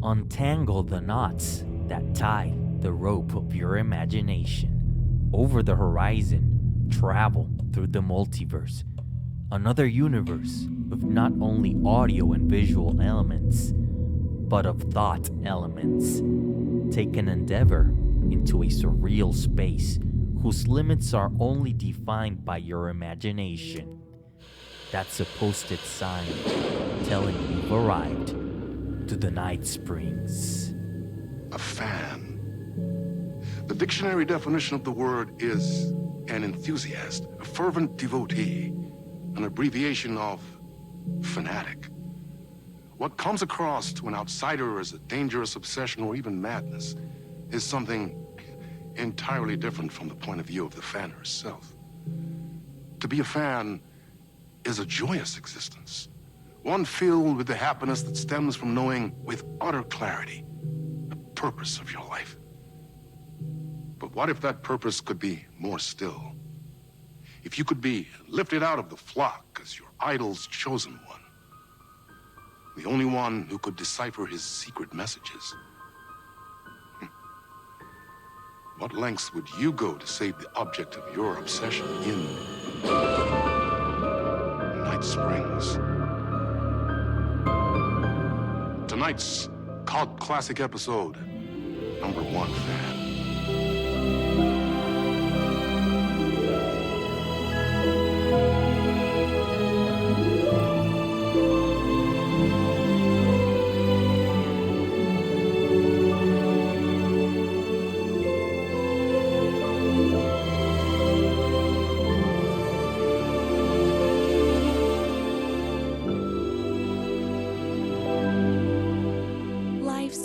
Untangle the knots that tie the rope of your imagination. Over the horizon, travel through the multiverse, another universe of not only audio and visual elements, but of thought elements. Take an endeavor into a surreal space whose limits are only defined by your imagination. That's a posted sign telling you've arrived to the Night Springs. A fan. The dictionary definition of the word is an enthusiast, a fervent devotee, an abbreviation of fanatic. What comes across to an outsider as a dangerous obsession or even madness is something entirely different from the point of view of the fan herself. To be a fan is a joyous existence, one filled with the happiness that stems from knowing with utter clarity the purpose of your life. But what if that purpose could be more still? If you could be lifted out of the flock as your idol's chosen one, the only one who could decipher his secret messages. What lengths would you go to save the object of your obsession in Night Springs? Tonight's cult classic episode, number 1 fan.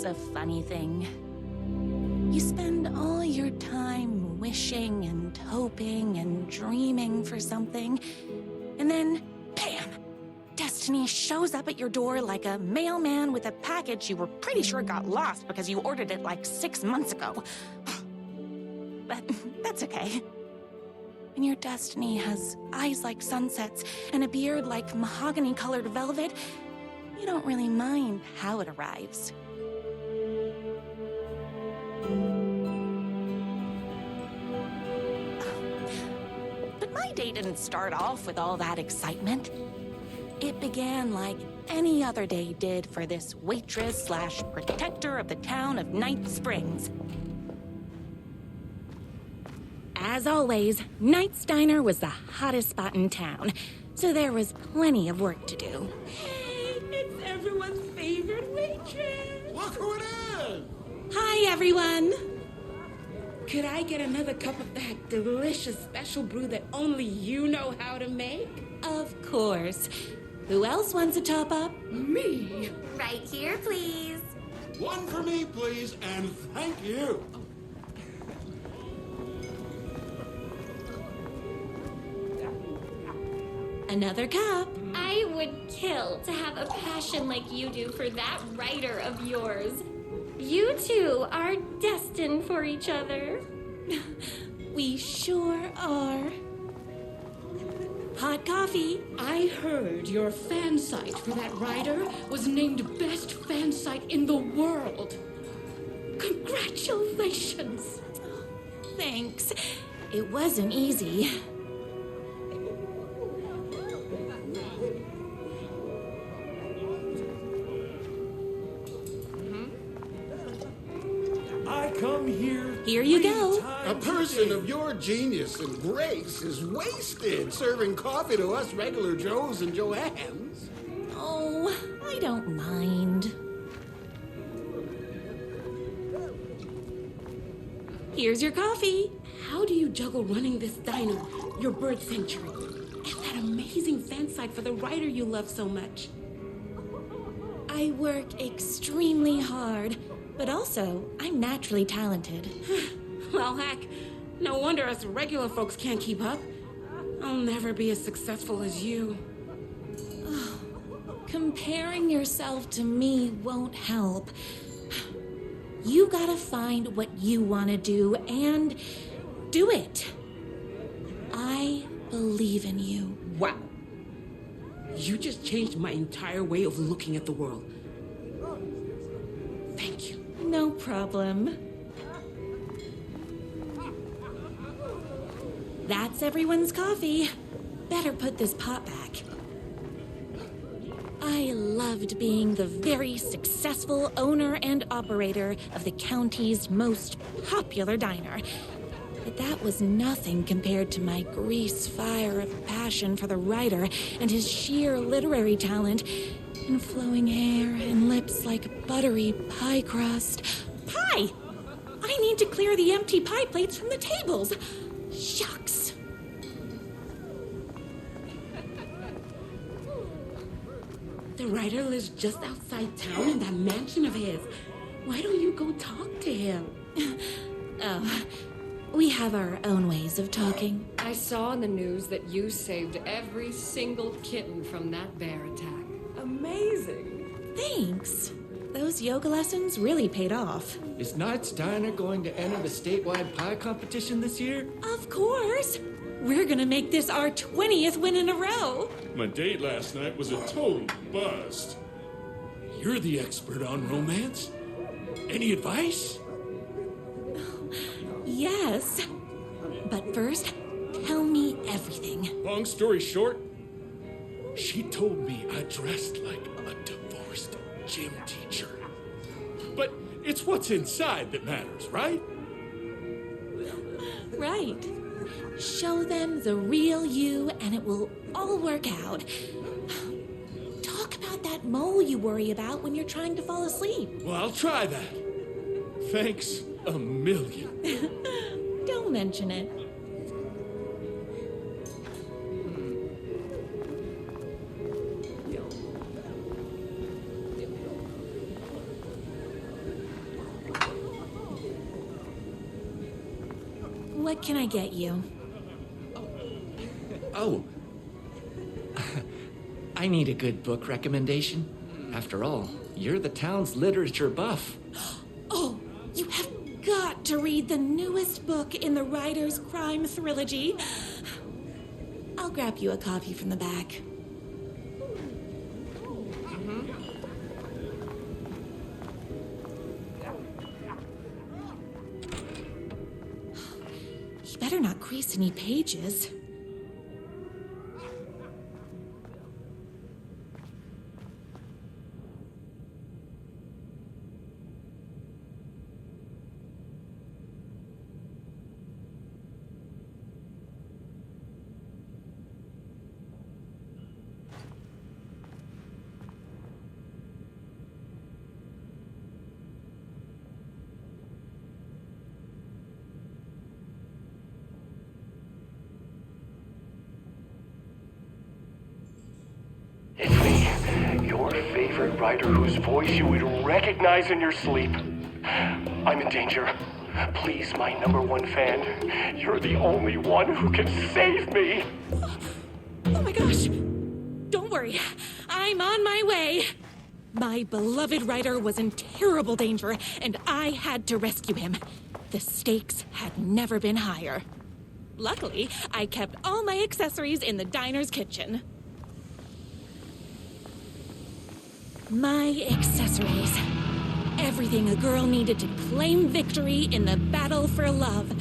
A funny thing. You spend all your time wishing and hoping and dreaming for something, and then, bam! Destiny shows up at your door like a mailman with a package you were pretty sure got lost because you ordered it like 6 months ago. But that's okay. When your destiny has eyes like sunsets and a beard like mahogany-colored velvet, you don't really mind how it arrives. But my day didn't start off with all that excitement. It began like any other day did for this waitress/protector of the town of Night Springs. As always, Knight's Diner was the hottest spot in town, so there was plenty of work to do. Hey, it's everyone's favorite waitress. Look who it is! Hi, everyone. Could I get another cup of that delicious special brew that only you know how to make? Of course. Who else wants a top-up? Me? Right here, please. One for me, please, and thank you. Another cup. I would kill to have a passion like you do for that writer of yours. You two are destined for each other. We sure are. Hot coffee. I heard your fan site for that writer was named best fan site in the world. Congratulations. Thanks. It wasn't easy. I come here. Here you go. A person of your genius and grace is wasted serving coffee to us regular Joes and Joannes. Oh, I don't mind. Here's your coffee. How do you juggle running this diner, your bird sanctuary, and that amazing fan site for the writer you love so much? I work extremely hard, but also I'm naturally talented. Well, heck, no wonder us regular folks can't keep up. I'll never be as successful as you. Comparing yourself to me won't help. You gotta find what you want to do and do it. I believe in you. Wow. You just changed my entire way of looking at the world. No problem. That's everyone's coffee. Better put this pot back. I loved being the very successful owner and operator of the county's most popular diner. But that was nothing compared to my grease fire of passion for the writer and his sheer literary talent, and flowing hair and lips like buttery pie crust. Pie! I need to clear the empty pie plates from the tables. Shucks. The writer lives just outside town in that mansion of his. Why don't you go talk to him? Oh, we have our own ways of talking. I saw in the news that you saved every single kitten from that bear attack. Amazing. Thanks. Those yoga lessons really paid off. Is Knight's Diner going to enter the statewide pie competition this year? Of course. We're gonna make this our 20th win in a row. My date last night was a total bust. You're the expert on romance. Any advice? Yes. But first, tell me everything. Long story short, she told me I dressed like a divorced gym teacher. But it's what's inside that matters, right? Right. Show them the real you and it will all work out. Talk about that mole you worry about when you're trying to fall asleep. Well, I'll try that. Thanks a million. Don't mention it. What can I get you? Oh. I need a good book recommendation. After all, you're the town's literature buff. Oh, you have got to read the newest book in the writer's crime trilogy. I'll grab you a copy from the back. You better not crease any pages. It's me, your favorite writer whose voice you would recognize in your sleep. I'm in danger. Please, my #1 fan, you're the only one who can save me. Oh my gosh! Don't worry, I'm on my way. My beloved writer was in terrible danger, and I had to rescue him. The stakes had never been higher. Luckily, I kept all my accessories in the diner's kitchen. My accessories. Everything a girl needed to claim victory in the battle for love.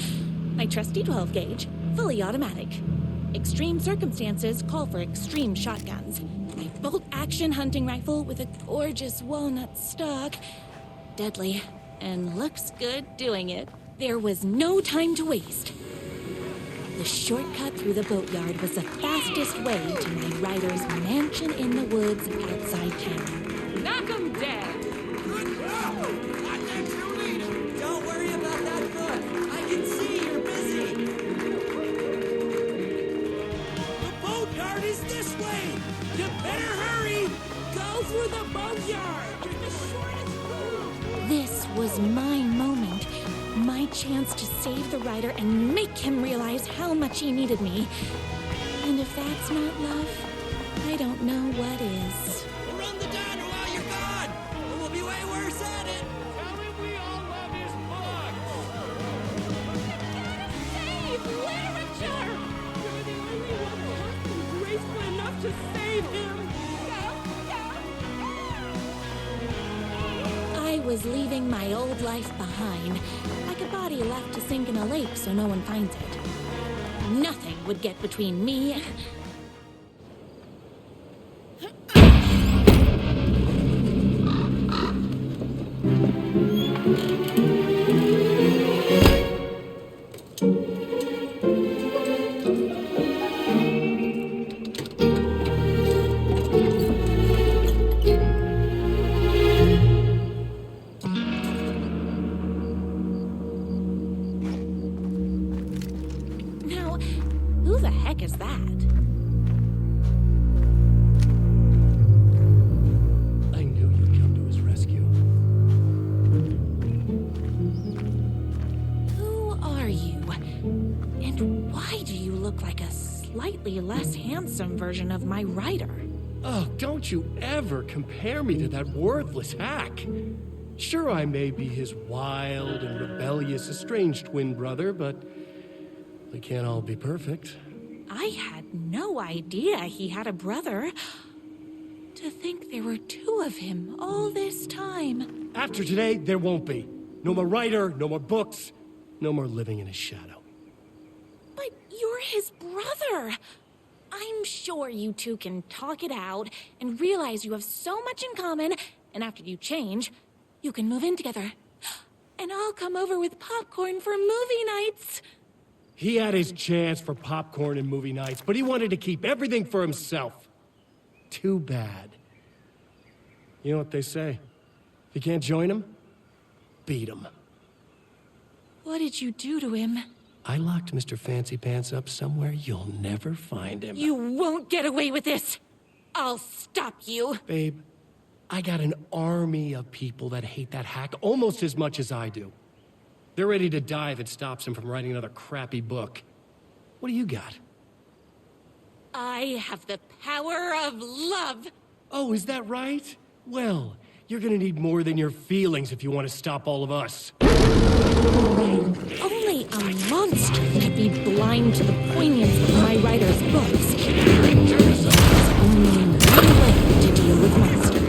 My trusty 12 gauge, fully automatic. Extreme circumstances call for extreme shotguns. My bolt-action hunting rifle with a gorgeous walnut stock. Deadly, and looks good doing it. There was no time to waste. The shortcut through the boatyard was the fastest way to my writer's mansion in the woods outside town. Knock 'em dead! Don't worry about that book. I can see you're busy. The boatyard is this way! You better hurry! Go through the boatyard! The shortest route! This was my moment. My chance to save the writer and make him realize how much he needed me. And if that's not love, I don't know what is. We'll run the diner while you're gone! Or we'll be way worse at it! Tell him we all love his books. Save literature! You're the only one who has been graceful enough to save him! I was leaving my old life behind, like a body left to sink in a lake so no one finds it. Nothing would get between me. Now, who the heck is that? I knew you'd come to his rescue. Who are you? And why do you look like a slightly less handsome version of my writer? Oh, don't you ever compare me to that worthless hack. Sure, I may be his wild and rebellious estranged twin brother, but we can't all be perfect. I had no idea he had a brother. To think there were two of him all this time. After today, there won't be. No more writer, no more books, no more living in his shadow. But you're his brother. I'm sure you two can talk it out and realize you have so much in common, and after you change, you can move in together. And I'll come over with popcorn for movie nights. He had his chance for popcorn and movie nights, but he wanted to keep everything for himself. Too bad. You know what they say? If you can't join him, beat him. What did you do to him? I locked Mr. Fancy Pants up somewhere you'll never find him. You won't get away with this. I'll stop you. Babe, I got an army of people that hate that hack almost as much as I do. They're ready to die if it stops him from writing another crappy book. What do you got? I have the power of love. Oh, is that right? Well, you're gonna need more than your feelings if you want to stop all of us. Only a monster could be blind to the poignance of my writer's books. There's only one way to deal with monsters.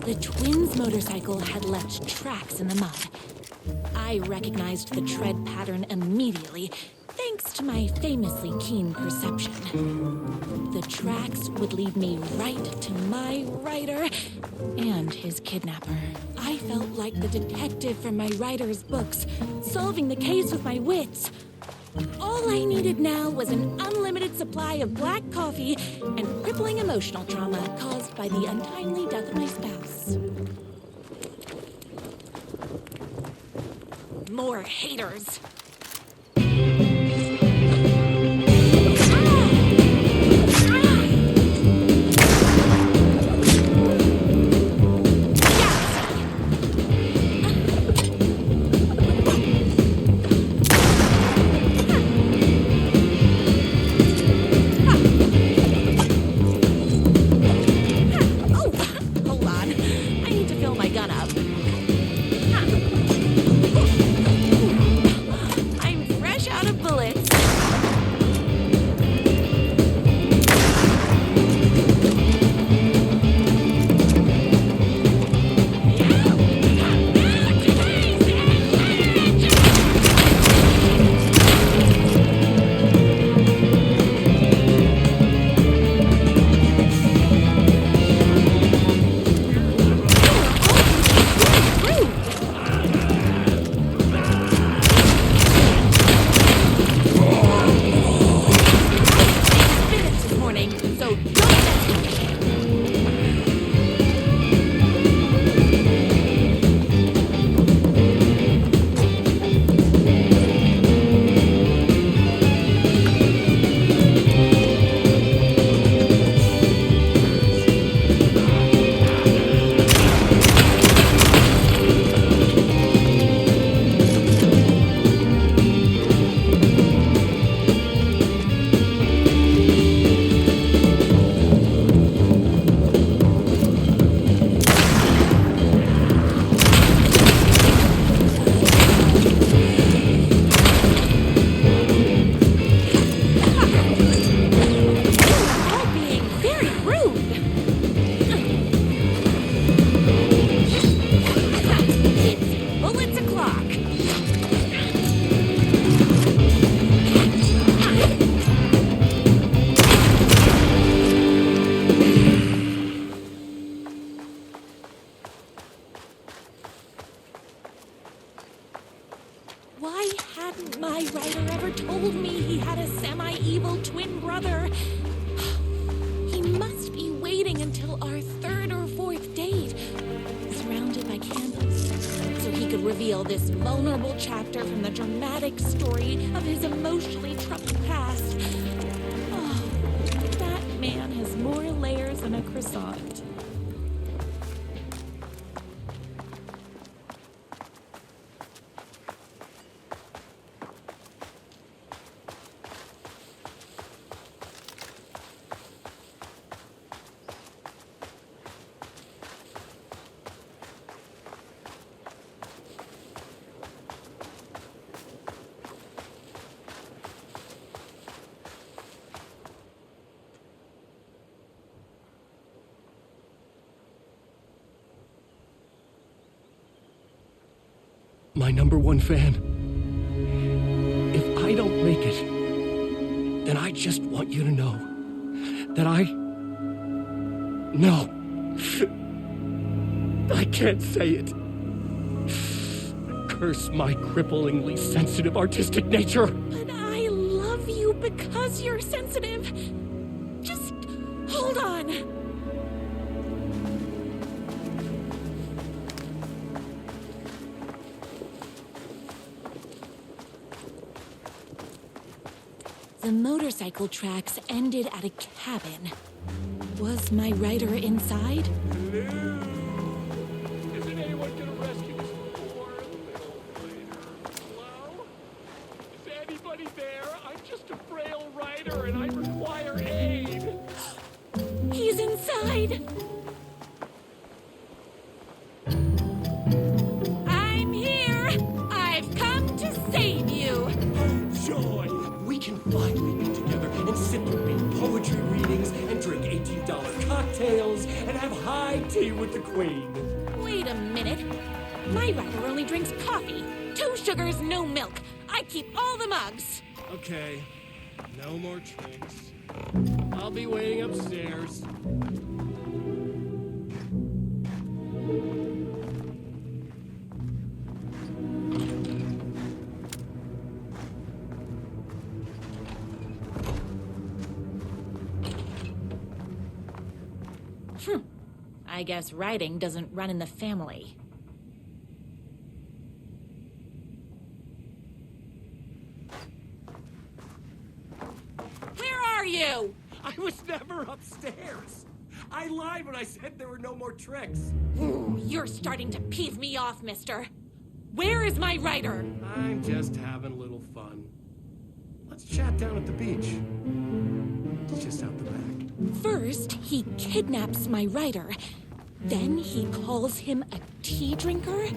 The twins' motorcycle had left tracks in the mud. I recognized the tread pattern immediately, thanks to my famously keen perception. The tracks would lead me right to my writer and his kidnapper. I felt like the detective from my writer's books, solving the case with my wits. All I needed now was an unlimited supply of black coffee and crippling emotional trauma caused by the untimely death of my spouse. More haters. Why hadn't my writer ever told me he had a semi-evil twin brother? He must be waiting until our third or fourth date, surrounded by candles, so he could reveal this vulnerable chapter from the dramatic story of his emotionally troubled past. Oh, that man has more layers than a croissant. My number one fan. If I don't make it, then I just want you to know that No. I can't say it. Curse my cripplingly sensitive artistic nature. But I love you because you're sensitive. Just hold on. The motorcycle tracks ended at a cabin. Was my writer inside? Hello? Isn't anyone gonna rescue this poor little writer? Hello? Is anybody there? I'm just a frail writer and I require aid. He's inside! I'm here! I've come to save you! Oh, joy! We can finally be together and sit through big poetry readings and drink $18 cocktails and have high tea with the Queen. Wait a minute. My writer only drinks coffee. 2 sugars, no milk. I keep all the mugs. Okay, no more tricks. I'll be waiting upstairs. I guess writing doesn't run in the family. Where are you? I was never upstairs. I lied when I said there were no more tricks. Ooh, you're starting to peeve me off, mister. Where is my writer? I'm just having a little fun. Let's chat down at the beach. It's just out the back. First, he kidnaps my writer. Then he calls him a tea drinker?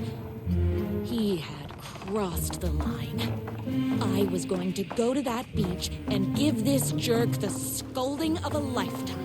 He had crossed the line. I was going to go to that beach and give this jerk the scolding of a lifetime.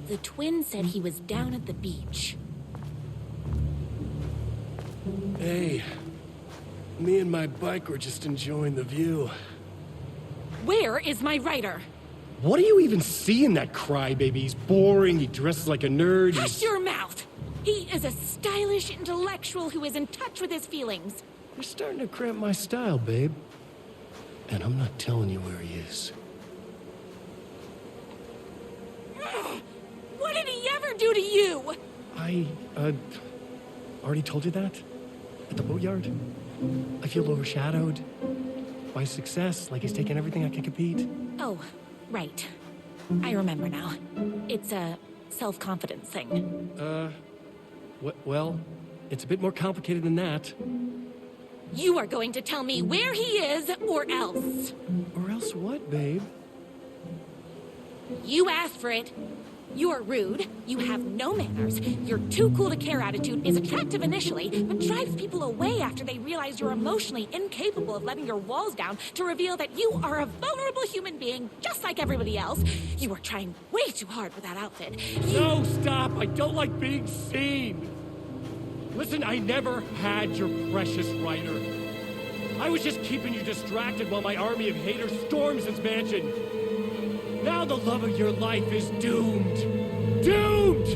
The twin said he was down at the beach. Hey, me and my bike were just enjoying the view. Where is my writer? What do you even see in that crybaby? He's boring, he dresses like a nerd. Hush your mouth! He is a stylish intellectual who is in touch with his feelings. You're starting to cramp my style, babe. And I'm not telling you where he is. What did he ever do to you? I, already told you that? At the boatyard? I feel overshadowed by success, like he's taking everything I can compete. Oh, right. I remember now. It's a self-confidence thing. Well, it's a bit more complicated than that. You are going to tell me where he is, or else. Or else what, babe? You asked for it. You're rude, you have no manners, your too cool to care attitude is attractive initially, but drives people away after they realize you're emotionally incapable of letting your walls down to reveal that you are a vulnerable human being just like everybody else. You are trying way too hard with that outfit. No, stop! I don't like being seen! Listen, I never had your precious writer. I was just keeping you distracted while my army of haters storms his mansion. Now the love of your life is doomed. Doomed!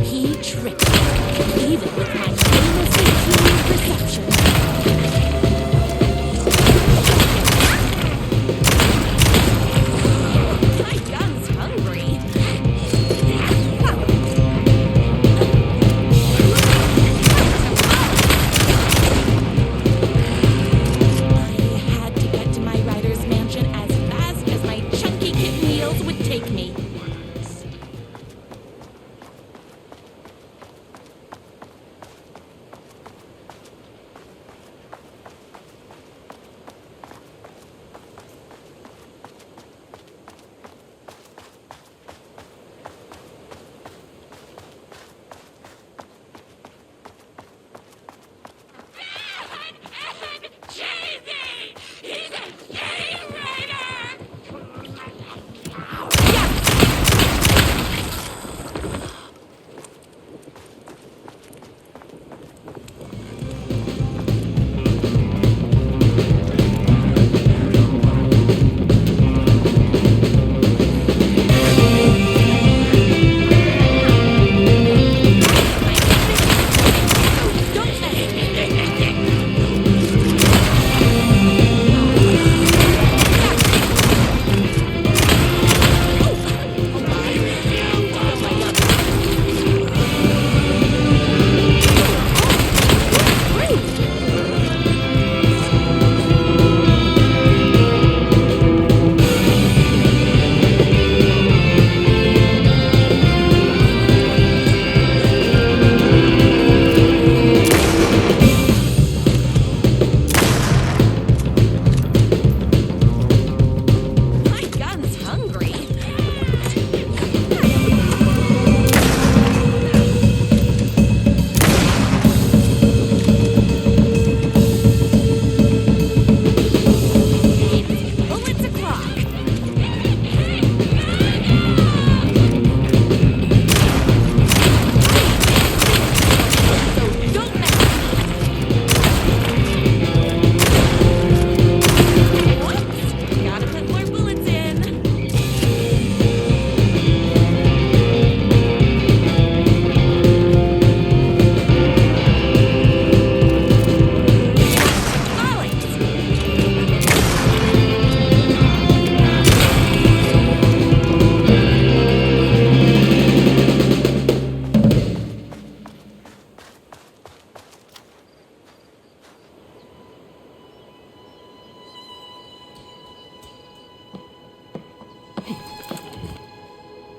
He tricked me, even with my famously keen perception. My gun's hungry.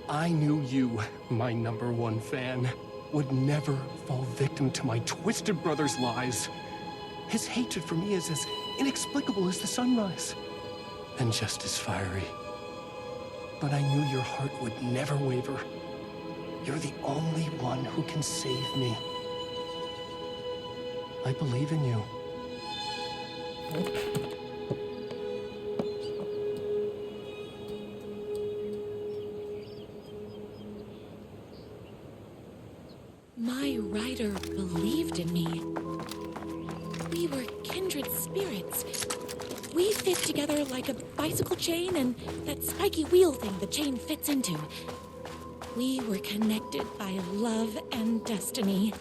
I knew you, my #1 fan, would never fall victim to my twisted brother's lies. His hatred for me is as inexplicable as the sunrise, and just as fiery. But I knew your heart would never waver. You're the only one who can save me. I believe in you. My writer believed in me. We were kindred spirits. We fit together like a bicycle chain and that spiky wheel thing the chain fits into. We were connected by love and destiny.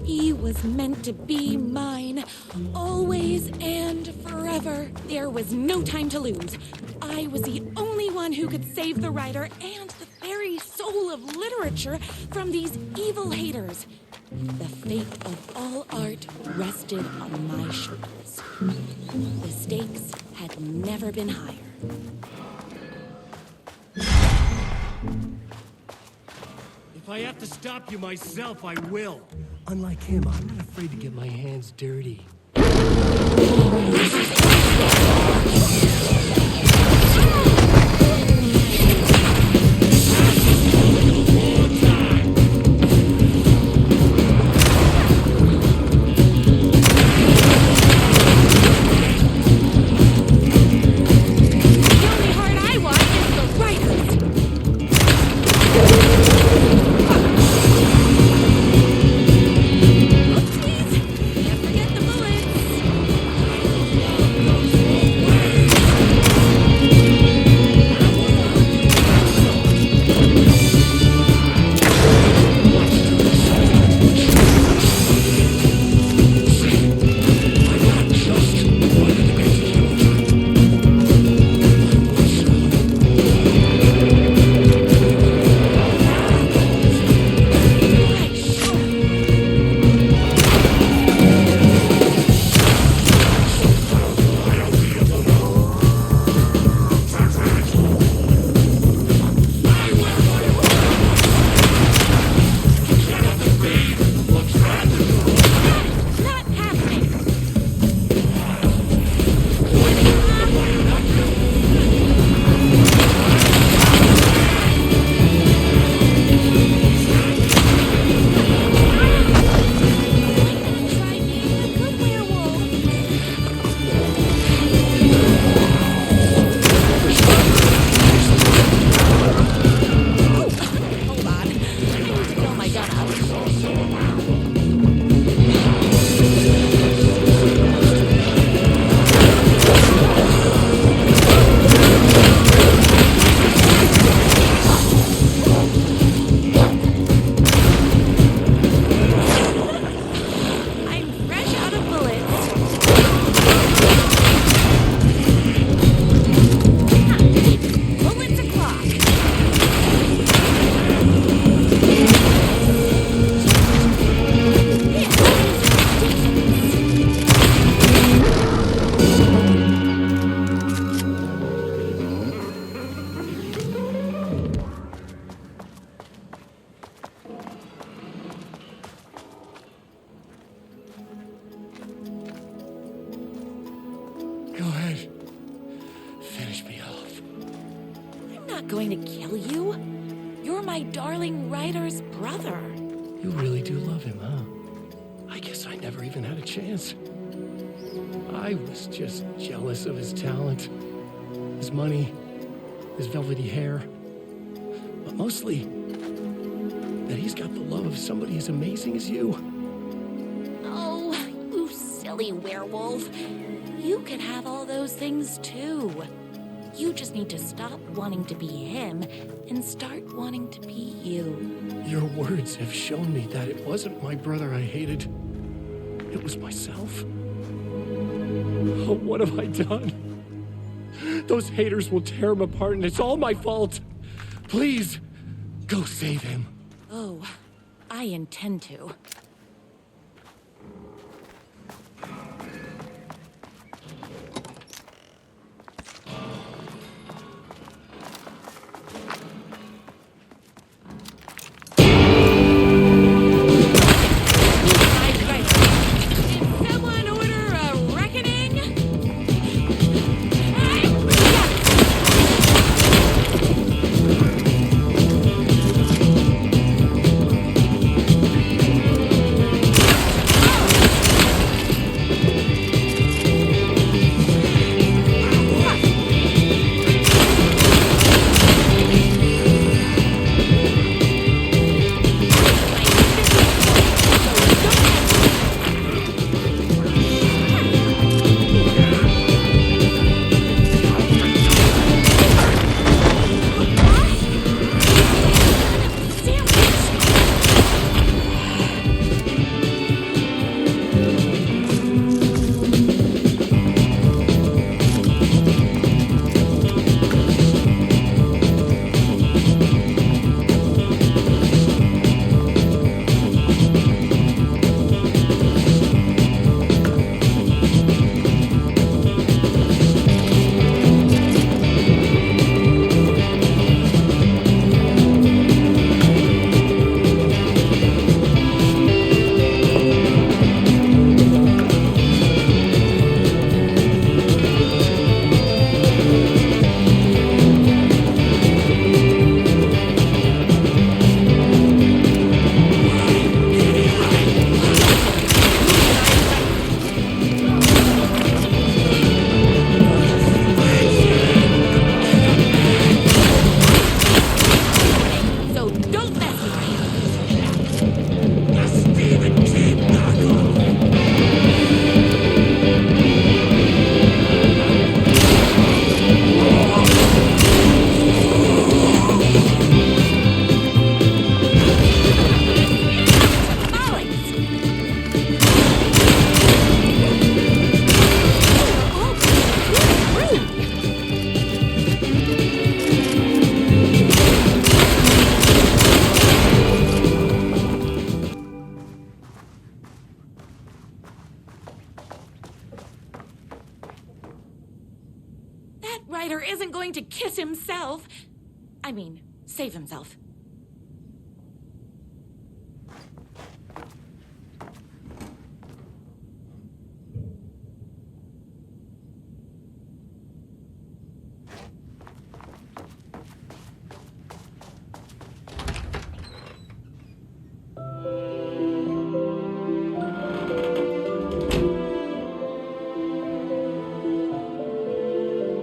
He was meant to be mine, always and forever. There was no time to lose. I was the only one who could save the writer and the very soul of literature from these evil haters. The fate of all art rested on my shoulders. The stakes had never been higher. If I have to stop you myself, I will. Unlike him, I'm not afraid to get my hands dirty. Go ahead. Finish me off. I'm not going to kill you. You're my darling writer's brother. You really do love him, huh? I guess I never even had a chance. I was just jealous of his talent, his money, his velvety hair. But mostly, that he's got the love of somebody as amazing as you. Oh, you silly werewolf. You can have all those things too. You just need to stop wanting to be him and start wanting to be you. Your words have shown me that it wasn't my brother I hated. It was myself. Oh, what have I done? Those haters will tear him apart, and it's all my fault. Please, go save him. Oh, I intend to. Ryder isn't going to kiss himself. I mean, save himself.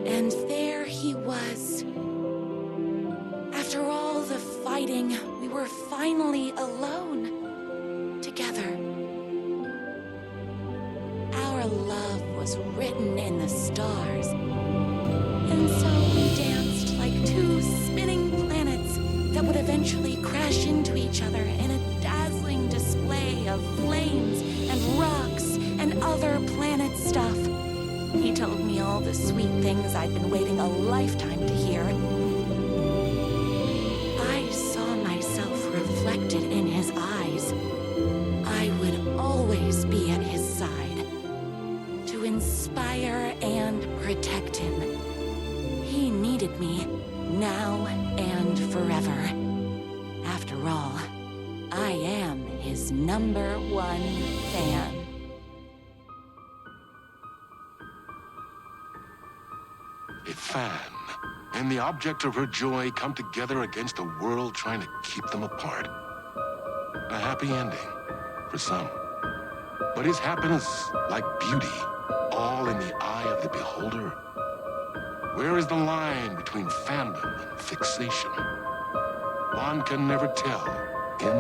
And there he was. After all the fighting, we were finally alone. Together. Our love was written in the stars. And so we danced like two spinning planets that would eventually crash into each other in a dazzling display of flames and rocks and other planet stuff. He told me all the sweet things I'd been waiting a lifetime to hear. I saw myself reflected in his eyes. I would always be at his side, to inspire and protect him. He needed me, now and forever. After all, I am his #1 fan. A fan and the object of her joy come together against a world trying to keep them apart. A happy ending for some. But is happiness, like beauty, all in the eye of the beholder? Where is the line between fandom and fixation? One can never tell in